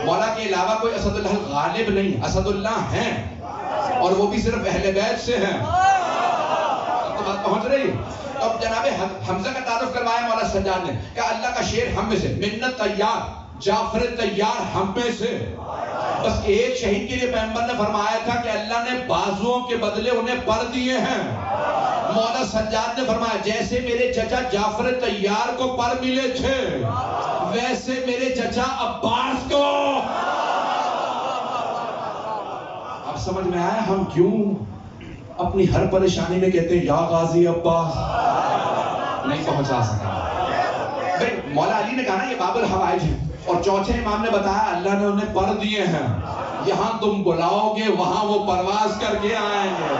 مولا کے علاوہ کوئی اسد اللہ غالب نہیں, اسد اللہ ہیں, اور وہ بھی صرف اہل بیت سے ہیں. تو بات پہنچ رہی. اب جناب حمزہ کا تعارف کروایا مولا سجاد نے کہ اللہ کا شیر ہم میں سے. منت طیار, جعفر طیار ہم میں سے. بس ایک شہید کے لیے پیغمبر نے فرمایا تھا کہ اللہ نے بازوؤں کے بدلے انہیں پر دیے ہیں. مولا سجاد نے فرمایا جیسے میرے چچا جعفر طیار کو پر ملے تھے, ویسے میرے چچا عباس کو سمجھ میں آیا ہم کیوں اپنی ہر پریشانی میں کہتے ہیں یا غازی عباس؟ نہیں پہنچا سکا. بھئی مولا علی نے کہا نا یہ باب الحوائج ہے، اور چوتھے امام نے بتایا اللہ نے انہیں پر دیے ہیں، یہاں تم بلاؤ گے وہاں وہ پرواز کر کے آئیں گے.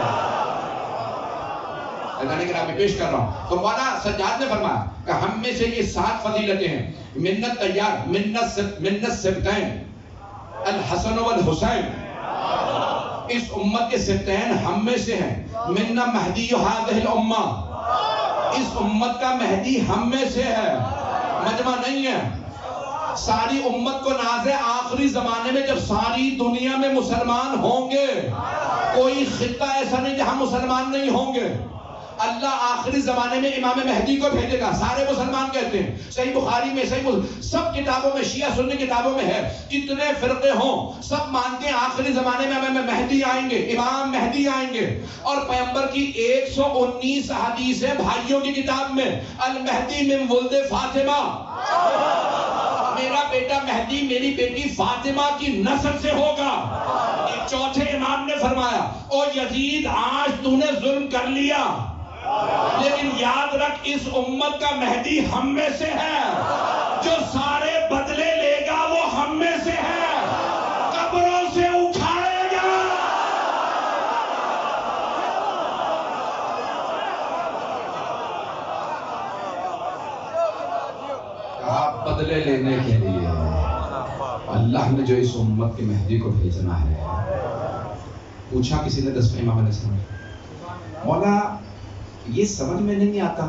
میں پیش کر رہا ہوں. تو مولانا سجاد نے فرمایا کہ ہم میں سے یہ 7 فضیلتیں ہیں. منت تیار، منت سبتین الحسن والحسین، اس امت کے سبتین ہم میں سے ہیں. مننا مہدی ہذہ الامہ، اس امت کا مہدی ہم میں سے ہے، مجمع نہیں ہے. ساری امت کو ناز ہے آخری زمانے میں جب ساری دنیا میں مسلمان ہوں گے، کوئی خطہ ایسا نہیں جہاں مسلمان نہیں ہوں گے. اللہ آخری زمانے میں امام مہدی کو بھیجے گا. سارے مسلمان کہتے ہیں، صحیح بخاری میں، سب کتابوں میں، شیعہ سنی کتابوں میں ہے. جتنے فرقے ہوں سب مانتے ہیں آخری زمانے میں امام مہدی آئیں گے، امام مہدی آئیں گے. اور پیغمبر کی 119 حدیث ہے بھائیوں کی کتاب میں، المہدی من ولد فاطمہ، میرا بیٹا مہدی میری بیٹی فاطمہ کی نسل سے ہوگا. ایک چوتھے امام نے فرمایا او یزید آج تو نے ظلم کر لیا، لیکن یاد رکھ اس امت کا مہدی ہم میں سے ہے، جو سارے بدلے لے گا وہ ہم میں سے ہے، قبروں سے اٹھائے گا. کہا بدلے لینے کے لیے اللہ نے جو اس امت کے مہدی کو بھیجنا ہے. پوچھا کسی نے 10ویں امام علیہ السلام، مولا یہ سمجھ میں نہیں آتا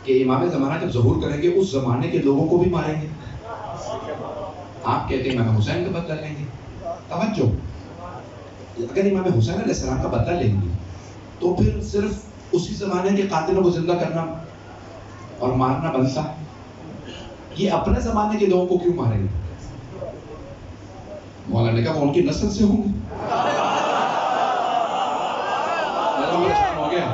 کہ امام زمانہ جب ظہور کریں گے اس زمانے کے لوگوں کو بھی ماریں گے. آپ کہتے ہیں امام حسین کا بدلہ لیں گے. توجہ، اگر امام حسین علیہ السلام کا بدلہ لیں گے تو پھر صرف اسی زمانے کے قاتلوں کو زندہ کرنا اور مارنا بنتا، یہ اپنے زمانے کے لوگوں کو کیوں ماریں گے؟ مولانا نے کہا وہ ان کی نسل سے ہوں گے. ہو گیا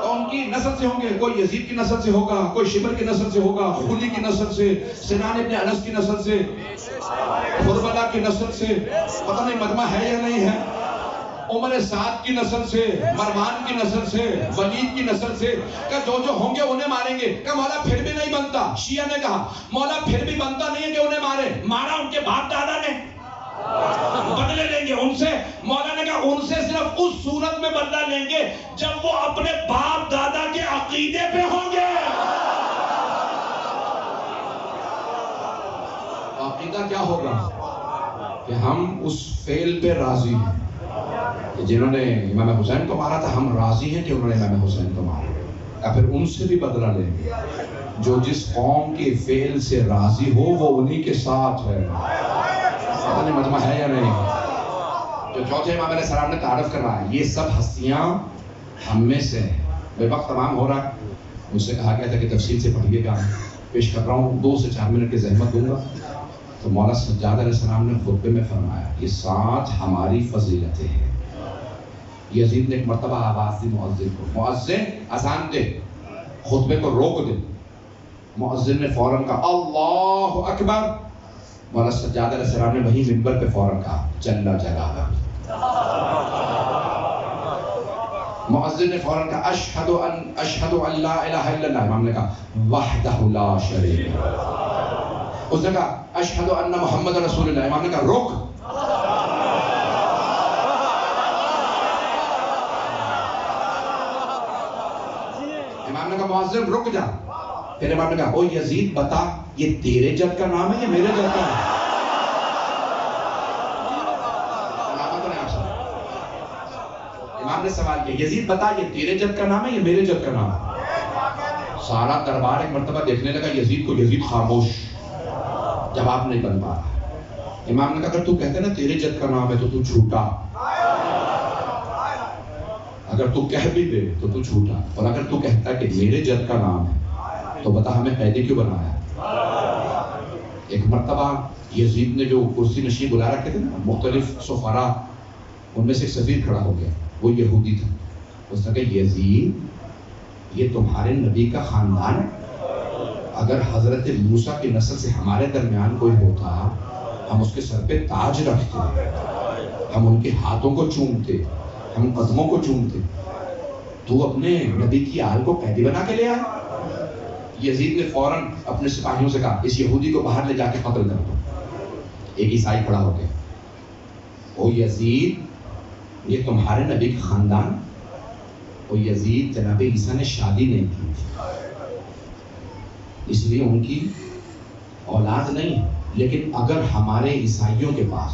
تو ان کی نسل سے ہوں گے. کوئی یزید کی نسل سے ہوگا، کوئی شبر کی نسل سے ہوگا، خلی کی نسل سے، سنان ابن انس کی نسل سے، خربلا کی نسل سے، پتہ نہیں مجمع ہے یا نہیں ہے، عمر سعد کی نسل سے، مروان کی نسل سے، ولید کی نسل سے. کہ جو ہوں گے انہیں ماریں گے. کہ مولا پھر بھی نہیں بنتا. شیعہ نے کہا مولا پھر بھی بنتا نہیں ہے کہ انہیں مارے، مارا ان کے باپ دادا نے، بدلے لیں گے ان سے. مولا نے کہا ان سے صرف اس صورت میں بدلہ لیں گے جب وہ اپنے باپ دادا کے عقیدے پہ ہوں گے. عقیدہ کیا ہوگا؟ کہ ہم اس فعل پہ راضی ہیں کہ جنہوں نے امام حسین کو مارا تھا، ہم راضی ہیں کہ انہوں نے امام حسین کو مارا. یا پھر ان سے بھی بدلہ لیں گے. جو جس قوم کے فعل سے راضی ہو وہ انہی کے ساتھ ہے. پتہ نہیں مجمع ہے یا نہیں. جو چوتھے امام علیہ السلام نے تعارف کروایا، یہ سب ہستیاں ہم میں سے ہیں. بے وقت تمام ہو رہا ہے، مجھ سے کہا گیا تھا کہ تفصیل سے پڑھیے گا. پیش کر رہا ہوں، 2 سے 4 منٹ کی زحمت دوں گا. تو مولا سجاد علیہ السلام نے خطبے میں فرمایا یہ 7 ہماری فضیلتیں ہیں. یزید نے ایک مرتبہ آواز دی مؤذن کو، مؤذن اذان دے، خطبے کو روک دے. مؤذن نے فوراً کہا اللہ اکبر. مولا سجاد علیہ السلام نے وہی منبر پہ فوراً کہا جل جلالہ. مؤذن نے فوراً کہا اشہد ان لا الہ الا اللہ. امام نے کہا وحدہ لا شریک لہ. اس نے کہا اشہد ان محمد رسول اللہ. امام نے کہا رک. امام نے کہا مؤذن رک جا. پھر امام نے کہا او یزید بتا یہ تیرے جد کا نام ہے یا میرے جد کا ہے؟ امام نے سوال کیا یزید بتا یہ تیرے جد کا نام ہے یا میرے جد کا نام ہے؟ سارا دربار ایک مرتبہ دیکھنے لگا یزید کو. یزید خاموش، جواب نہیں بن پا رہا. امام نے کہا اگر تو کہتے نا تیرے جد کا نام ہے تو تو جھوٹا، اگر تو کہہ بھی دے تو تو جھوٹا، اور اگر تو کہتا کہ میرے جد کا نام ہے تو بتا ہمیں قیدی کیوں بنایا. ایک مرتبہ یزید نے جو کرسی نشین بلا رکھے تھے نا مختلف سفراء، ان میں سے ایک سفیر کھڑا ہو گیا، وہ یہودی تھا. اس نے کہا یزید یہ تمہارے نبی کا خاندان ہے؟ اگر حضرت موسیٰ کی نسل سے ہمارے درمیان کوئی ہوتا ہم اس کے سر پہ تاج رکھتے. ہم ان کے ہاتھوں کو چومتے، ہم قدموں کو چومتے، تو اپنے نبی کی آل کو قیدی بنا کے لے آئے۔ یزید نے فوراً اپنے سپاہیوں سے کہا اس یہودی کو باہر لے جا کے قتل کر دو۔ ایک عیسائی کھڑا ہو گیا، او یزید، یہ تمہارے نبی کا خاندان؟ او یزید، جناب عیسیٰ نے شادی نہیں کی، اس لیے ان کی اولاد نہیں، لیکن اگر ہمارے عیسائیوں کے پاس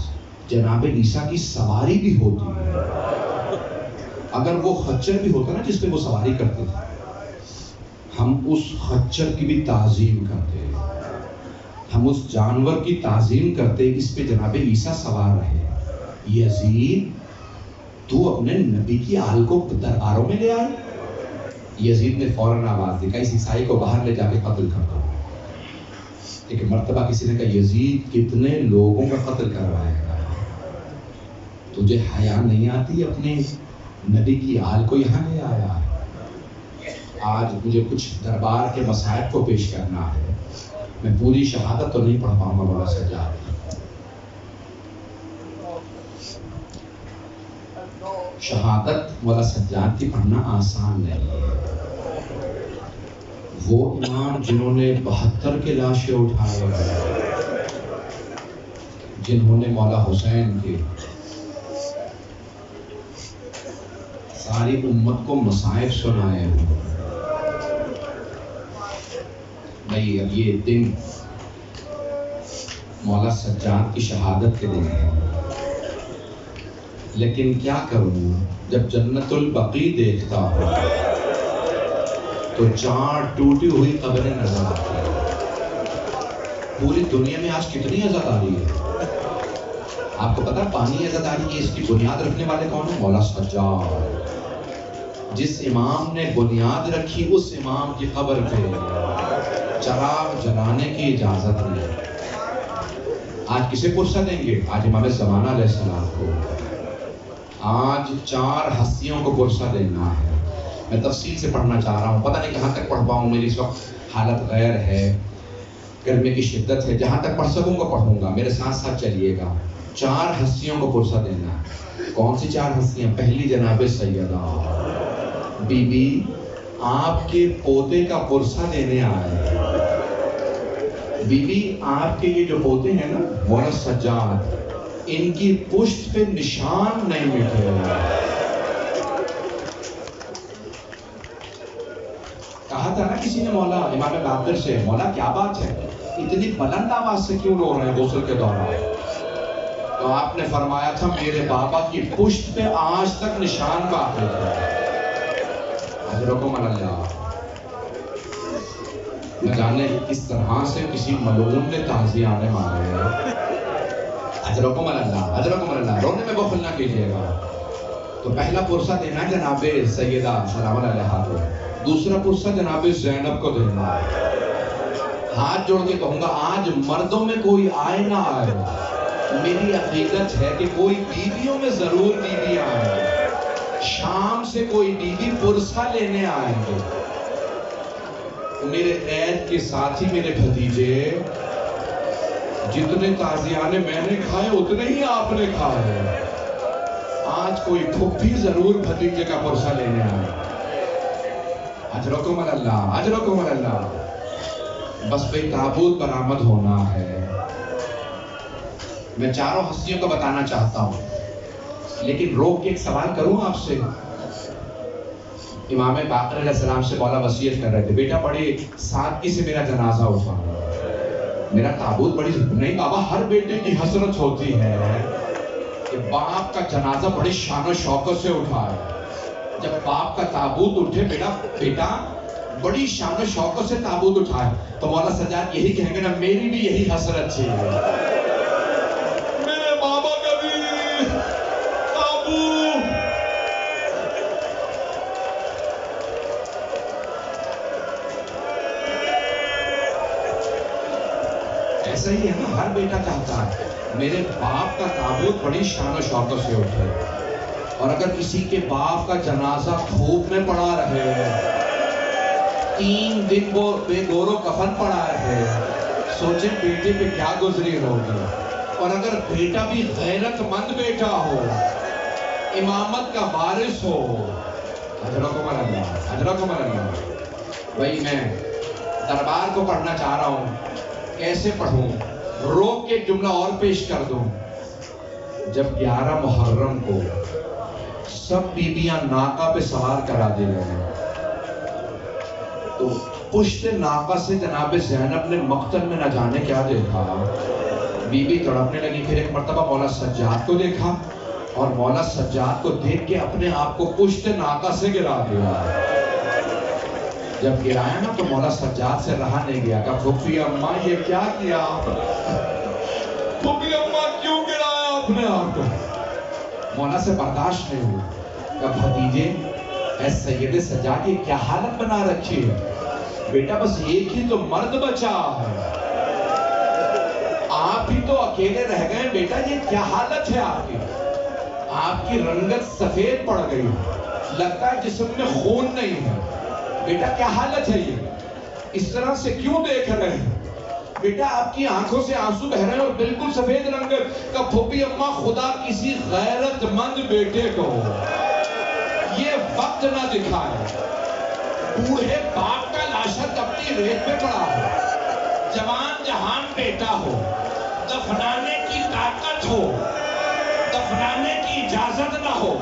جناب عیسیٰ کی سواری بھی ہوتی، اگر وہ خچر بھی ہوتا نا جس پہ وہ سواری کرتے تھے، ہم اس خچر کی بھی تعظیم کرتے، ہم اس جانور کی تعظیم کرتے اس پہ جناب عیسیٰ سوار رہے۔ یزید، تو اپنے نبی کی آل کو درباروں میں لے آئے؟ یزید نے فوراً آواز دی، اس عیسائی کو باہر لے جا کے قتل کر دو۔ ایک مرتبہ کسی نے کہا یزید کتنے لوگوں کا قتل کروائے گا، تجھے حیا نہیں آتی اپنے نبی کی آل کو یہاں لے آیا؟ آج مجھے کچھ دربار کے مصائب کو پیش کرنا ہے، میں پوری شہادت تو نہیں پڑھ پاؤں گا مولا سجاد۔ شہادت مولا سجاد کی پڑھنا آسان نہیں ہے۔ وہ امام جنہوں نے 72 کے لاشیں اٹھائے، جنہوں نے مولا حسین کے ساری امت کو مصائب سنائے ہیں، نہیں اب یہ دن مولا سجاد کی شہادت کے دن ہے، لیکن کیا کروں، جب جنت البقیع دیکھتا ہوں تو 4 ٹوٹی ہوئی قبریں نظر آتی ہیں۔ پوری دنیا میں آج کتنی عزاداری ہے؟ آپ کو پتا پانی عزاداری کی اس کی بنیاد رکھنے والے کون ہیں؟ مولا سجاد۔ جس امام نے بنیاد رکھی اس امام کی قبر پہ چراغ جلانے کی اجازت نہیں۔ آج کسے پرسہ دیں گے؟ آج امام زمانہ علیہ السلام کو۔ آج 4 ہستیوں کو پرسہ دینا ہے۔ میں تفصیل سے پڑھنا چاہ رہا ہوں، پتہ نہیں کہاں تک پڑھ پاؤں، میری اس وقت حالت غیر ہے، گرمی کی شدت ہے، جہاں تک پڑھ سکوں گا پڑھوں گا، میرے ساتھ ساتھ چلیے گا۔ 4 ہستیوں کو پرسہ دینا ہے۔ کون سی 4 ہستیاں؟ پہلی جناب سیدہ بی بی آپ کے پوتے کا پرسہ دینے آئے۔ بی بی آپ کے یہ جو پوتے ہیں نا مولا سجاد، ان کی پشت پہ نشان نہیں مٹے۔ کہا تھا نا کسی نے مولا امام باقر سے، مولا کیا بات ہے، اتنی بلند آواز سے کیوں رو رہے ہیں غسل کے دوران؟ تو آپ نے فرمایا تھا میرے بابا کی پشت پہ آج تک نشان باقی ہے۔ حضرکم اللہ، نہ جانے کس طرح سے کسی ملعون نے تعزیانے مارے ہیں۔ حضرکم اللہ، حضرکم اللہ، رونے میں بخل نہ کیجیے گا۔ تو پہلا پرسہ دینا جناب سیدہ سلام علیہا کو، دوسرا پرسہ جناب زینب کو دینا۔ ہاتھ جوڑ کے کہوں گا آج مردوں میں کوئی آئے نہ آئے، میری عقیدت ہے کہ کوئی بیویوں میں ضرور بیوی آئے، شام سے کوئی بیوی پرسہ لینے آئیں گے۔ میرے عید کے ساتھی میرے بھتیجے، جتنے تعزیانے میں نے کھائے اتنے ہی آپ نے کھائے، آج کوئی پھپھی ضرور بھتیجے کا پرسہ لینے آئے۔ اجرکم اللہ، اجرکم اللہ۔ بس بھئی تابوت برآمد ہونا ہے۔ میں 4 ہستیوں کو بتانا چاہتا ہوں، لیکن روک کے ایک سوال کروں آپ سے۔ امام باقر علیہ السلام سے مولا وصیت کر رہے تھے، بیٹا بڑے سادگی سے میرا جنازہ اٹھانا، میرا تابوت بڑی نہیں بابا، ہر بیٹے کی حسرت ہوتی ہے کہ باپ کا جنازہ بڑی شان و شوکت سے اٹھائے۔ جب باپ کا تابوت اٹھے بیٹا بڑی شان و شوکت سے تابوت اٹھائے، تو مولا سجاد یہی کہیں گے نا، میری بھی یہی حسرت تھی، میرے بابا کا بھی تابوت۔ ایسا ہی ہے نا، ہر بیٹا چاہتا ہے میرے باپ کا تابوت بڑی شان و شوکت سے اٹھے، اور اگر کسی کے باپ کا جنازہ دھوپ میں پڑا رہے، 3 دن وہ بے گور و کفن پڑا ہے، سوچیں بیٹے پہ کیا گزری ہوگی۔ اور اور اگر بیٹا بھی غیرت مند بیٹا ہو، امامت کا وارث ہو، حضرکم اللہ، حضرکم اللہ. بھائی میں دربار کو پڑھنا چاہ رہا ہوں، کیسے پڑھوں؟ روک کے ایک جملہ اور پیش کر دوں. جب 11 محرم کو سب بیبیاں ناقہ پہ سوار کرا دے رہے ہیں تو پشت ناقہ سے جناب زینب نے مقتل میں نہ جانے کیا دیکھا. بی بی تڑپنے لگی. پھر ایک مرتبہ مولا سجاد کو دیکھا اور مولا سجاد کو دیکھ کے اپنے آپ کو پشت ناقہ سے گرا دیا. جب گرایا نا تو مولا سجاد سے رہا نہیں گیا. کہا پھوپھی اماں یہ کیا کیا آپ؟ پھوپھی اماں کیوں گرایا اپنے آپ کو؟ مولا سے برداشت نہیں ہوئی. کہا بھتیجے اے سید سجاد یہ کیا حالت بنا رکھی ہے؟ بیٹا بس ایک ہی تو مرد بچا ہے، آپ ہی تو اکیلے رہ گئے. بیٹا یہ کیا حالت ہے آپ کی؟ آپ کی رنگت سفید پڑ گئی، لگتا ہے جسم میں خون نہیں ہے. بیٹا کیا حالت ہے یہ؟ اس طرح سے کیوں دیکھ رہے ہیں؟ بیٹا آپ کی آنکھوں سے آنسو بہ رہے ہیں اور بالکل سفید رنگت. کا پھوپھی اماں خدا کسی غیرت مند بیٹے کو یہ وقت نہ دکھائے. بوڑھے باپ کا لاشا اپنی ریت پہ پڑا ہو، جوان جہان بیٹا ہو، دفنانے کی طاقت ہو، دفنانے کی اجازت نہ ہو.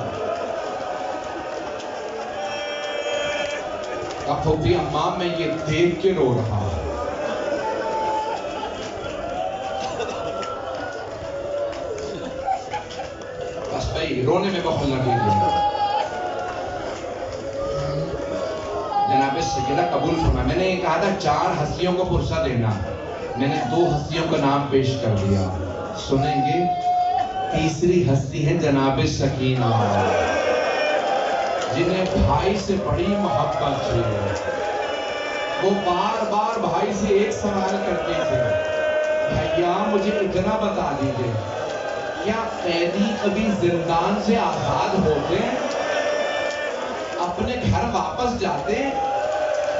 اب پھوپھی اماں میں یہ دیکھ کے رو رہا ہوں. بس بھائی رونے میں بخل نہ کیجیے. جناب سیدہ قبول فرما. میں نے کہا تھا 4 ہستیوں کو پرسہ دینا، میں نے 2 ہستیوں کا نام پیش کر دیا. سنیں گے؟ تیسری ہستی ہے جناب سکینہ، جنہیں بھائی سے بڑی محبت تھی. وہ بار بار بھائی سے ایک سوال کرتے تھے، بھیا مجھے اتنا بتا دیجئے کیا قیدی کبھی زندان سے آزاد ہوتے ہیں، اپنے گھر واپس جاتے ہیں،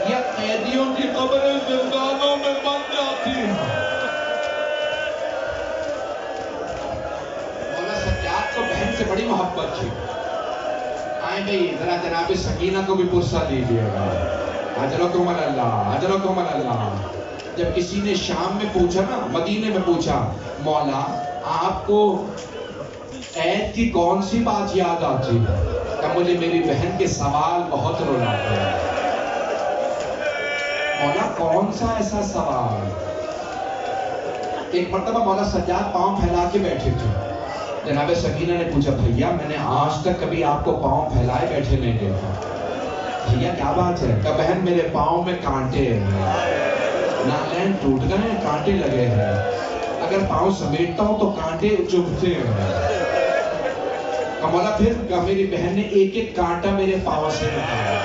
یا قیدیوں کی قبریں زندانوں میں بن جاتی ہیں؟ مولا سجاد کو بہن سے بڑی محبت تھی. آئیں بھئی ذرا جناب سکینہ کو بھی پرسہ دیجئے گا. اجرکم اللہ، اجرکم اللہ. جب کسی نے شام میں پوچھا نا، مدینے میں پوچھا، مولا آپ کو قید کی کون سی بات یاد آتی ہے؟ کہ مجھے میری بہن کے سوال بہت رلاتے ہیں. مولا کون سا ایسا سوال؟ ایک مرتبہ مولا سجاد پاؤں پھیلا کے بیٹھے تھے. جناب سکینہ نے پوچھا، بھیا میں نے آج تک کبھی آپ کو پاؤں پھیلائے بیٹھے نہیں دیکھا. بھیا کیا بات ہے؟ کہ بہن میرے پاؤں میں کانٹے ہیں، نالین ٹوٹ گئے ہیں، کانٹے لگے ہیں، اگر پاؤں سمیٹتا ہوں تو کانٹے چبھتے ہیں. کہ مولا پھر کہ میری بہن نے ایک ایک کانٹا میرے پاؤں سے نکالا.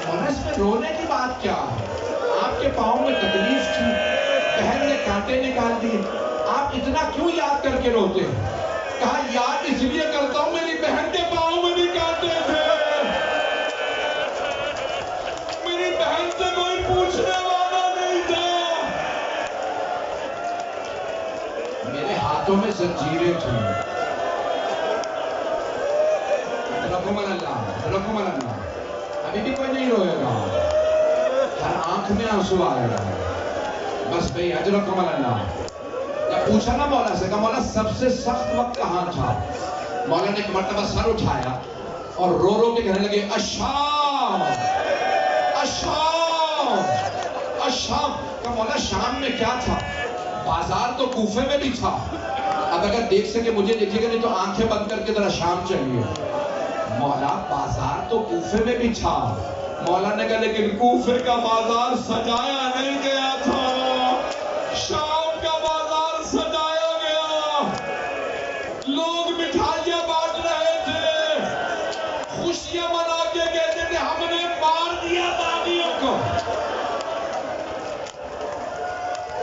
مولا اس میں رونے کی بات کیا ہے؟ آپ کے پاؤں میں تکلیف تھی، بہن نے کانٹے نکال دیے، آپ اتنا کیوں یاد کر کے روتے ہیں؟ کہا یاد اس لیے کرتا ہوں میری بہن کے پاؤں میں بھی کانٹے تھے، میری بہن سے کوئی پوچھنے والا نہیں تھا، میرے ہاتھوں میں زنجیریں تھیں. رکھو من اللہ، رکھو من اللہ. ابھی بھی کوئی نہیں روئے گا، ہر آنکھ میں آنسو آئے گا. بس بھئی اجرکم اللہ. جب پوچھا نا مولا سے، کہا مولا سب سے سخت وقت کہاں تھا؟ مولا نے ایک مرتبہ سر اٹھایا اور رو رو کے کہنے لگے، الشام، الشام، الشام. کہا مولا شام میں کیا تھا؟ بازار تو کوفے میں بھی تھا. اب اگر دیکھ سکے مجھے دیکھیے گا، نہیں تو آنکھیں بند کر کے ذرا شام چلیے. مولا بازار تو کوفے میں بھی تھا. مولا نے کہا لیکن کوفے کا بازار سجایا نہیں گیا تھا، شام کا بازار سجایا گیا. لوگ مٹھائیاں بانٹ رہے تھے، خوشیاں منا کے کہتے تھے ہم نے مار دیا باغیوں کو.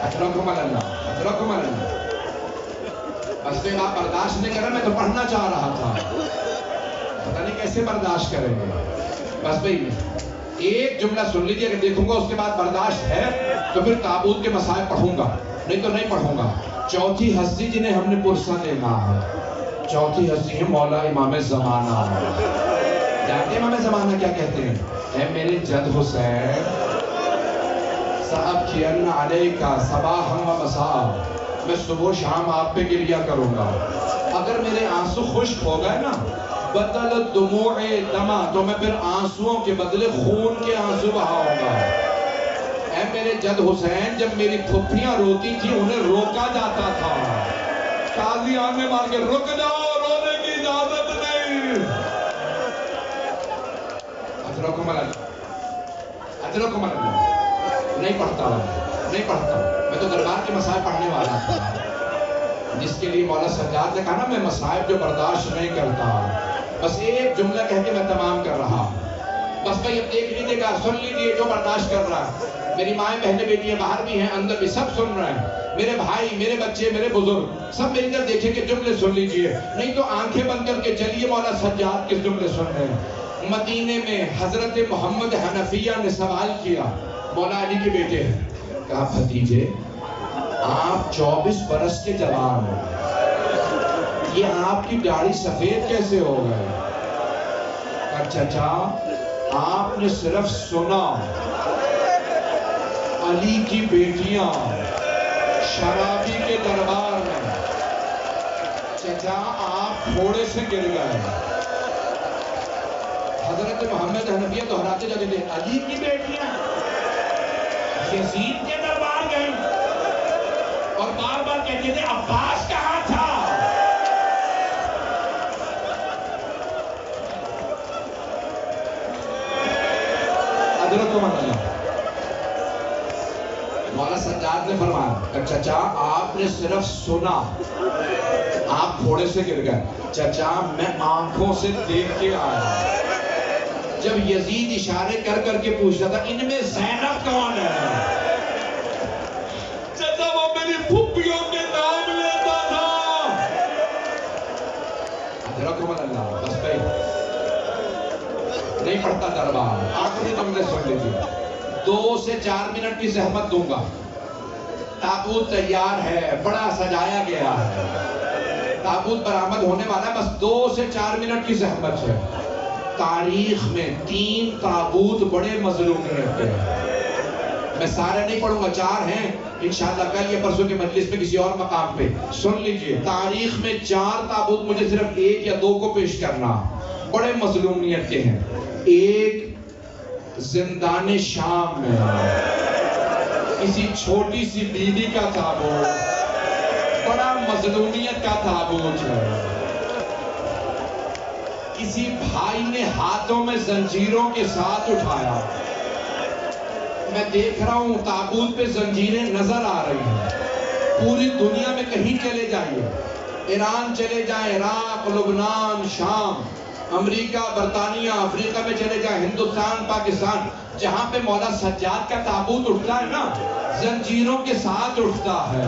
اجرکم اللہ، اجرکم اللہ. بس پھر آپ برداشت نہیں کر رہے، میں تو پڑھنا چاہ رہا تھا، پتہ نہیں کیسے برداشت کریں گے. بس بھئی ایک جملہ سن لیجیے، اگر دیکھوں گا اس کے بعد برداشت ہے تو پھر تابوت کے مسائل پڑھوں گا. نہیں تو نہیں پڑھوں گا. چوتھی ہستی جنہیں ہم نے پرسہ دینا ہے، چوتھی ہستی ہے مولا امام زمانہ. جانتے ہیں امام زمانہ کیا کہتے ہیں؟ اے میرے جد حسین، صاحب کین علیکا صباحا و مساء، میں صبح و شام آپ پہ گریہ کروں گا. اگر میرے آنسو خشک ہو گئے نا، بدل دموع دما، تو میں پھر آنسوؤں کے بدلے خون کے آنسو بہاؤں گا. اے میرے جد حسین، جب میری پھپھیاں روتی تھی انہیں روکا جاتا تھا. قاضی آنے مار کے رک جاؤ، رونے کی اجازت نہیں. ادرکم اللہ، ادرکم اللہ. نہیں پڑھتا ہوں، نہیں پڑھتا ہوں. میں تو دربار کے مصائب پڑھنے والا تھا، جس کے لیے مولا سجاد نے کہا نا میں مصائب جو برداشت نہیں کرتا. بس ایک جملہ کہہ کے میں تمام کر رہا ہوں. بس بھائی اب دیکھ لیجیے گا، سن لیجیے جو برداشت کر رہا ہے. میری مائیں بہنیں بیٹیاں باہر بھی ہیں اندر بھی، سب سن رہے ہیں. میرے بھائی، میرے بچے، میرے بزرگ سب میری طرف دیکھیں کہ جملے سن لیجیے، نہیں تو آنکھیں بند کر کے چلیے مولا سجاد کس جملے سن رہے ہیں. مدینے میں حضرت محمد حنفیہ نے سوال کیا، مولا علی کے بیٹے ہیں. کہا بھتیجے، آپ 24 برس کے جوان ہیں، یہ آپ کی داڑھی سفید کیسے ہو گئے؟ کہا چچا، آپ نے صرف سنا علی کی بیٹیاں شرابی کے دربار میں، چچا آپ تھوڑے سے گر گئے. حضرت محمد حنفیہ دہراتے جاتے تھے، علی کی بیٹیاں یزید کے دربار گئیں، اور بار بار کہتے تھے عباس کہاں تھا؟ حضرت مولا سجاد نے فرمایا کہ چچا آپ نے صرف سنا، آپ تھوڑے سے گر گئے. چچا میں آنکھوں سے دیکھ کے آیا. جب یزید اشارے کر کر کے پوچھتا تھا ان میں زینب کون ہے، چچا وہ میری پھپھیوں کے نام لیتا تھا. حضرت اللہ بس بھائی نہیں پڑھتا دربار. آخری جملے سن لیجیے، 2 سے 4 منٹ کی زحمت دوں گا. تابوت تیار ہے، بڑا سجایا گیا ہے، تابوت برآمد ہونے والا ہے، بس 2 سے 4 منٹ کی زحمت ہے. تاریخ میں 3 تابوت بڑے مظلوم رہتے ہیں. میں سارے نہیں پڑھوں گا، 4 ہیں انشاءاللہ کل یا پرسوں کے مجلس میں کسی اور مقام پہ سن لیجئے. تاریخ میں 4 تابوت مجھے صرف 1 یا 2 کو پیش کرنا، بڑے مظلومیت کے ہیں. ایک زندان شام میں کسی چھوٹی سی بیوی کا تابوت، بڑا مظلومیت کا تابوت ہے. کسی بھائی نے ہاتھوں میں زنجیروں کے ساتھ اٹھایا. میں دیکھ رہا ہوں تابوت پہ زنجیریں نظر آ رہی ہیں. پوری دنیا میں کہیں چلے جائیے، ایران چلے جائیں، عراق، لبنان، شام، امریکہ، برطانیہ، افریقہ میں چلے جائیں، ہندوستان، پاکستان، جہاں پہ مولا سجاد کا تابوت اٹھتا ہے نا زنجیروں کے ساتھ اٹھتا ہے.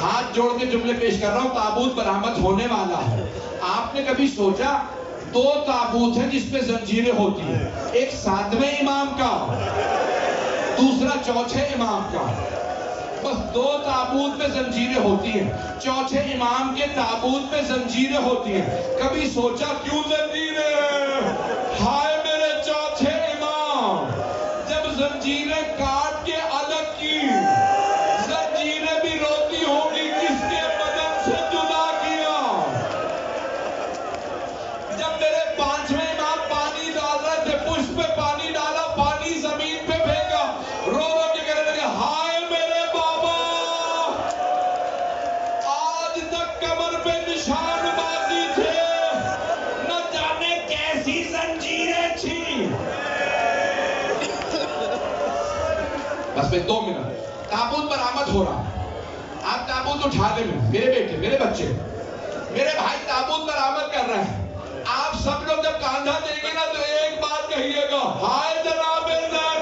ہاتھ جوڑ کے جملے پیش کر رہا ہوں، تابوت برآمد ہونے والا ہے. آپ نے کبھی سوچا 2 تابوت ہیں جس پہ زنجیریں ہوتی ہیں، ایک 7ویں امام کا، دوسرا 4تھے امام کا. بس 2 تابوت پہ زنجیریں ہوتی ہیں، 4تھے امام کے تابوت پہ زنجیریں ہوتی ہیں. کبھی سوچا کیوں زنجیریں؟ ہائے میرے 4تھے امام، جب زنجیریں کاٹ کے الگ کی، زنجیریں بھی روتی ہوگی کس کے بدن سے جدا کیا. جب میرے 5ویں امام پانی ڈال رہے تھے، پشت پہ پانی ڈالا، پانی زمین پہ پھینکا، رو رو کے کہنے لگے ہائے میرے بابا، آج تک کمر پہ نشان باقی تھے، نہ جانے کیسی زنجیریں تھیں. بس میں 2 منٹ، تابوت برآمد ہو رہا. آپ تابوت اٹھا لیں، میرے بیٹے، میرے بچے، میرے بھائی تابوت برآمد کر رہے ہیں. آپ سب لوگ جب کاندھا دیں گے نا تو ایک بات کہیے گا، ہائے جناب زینب.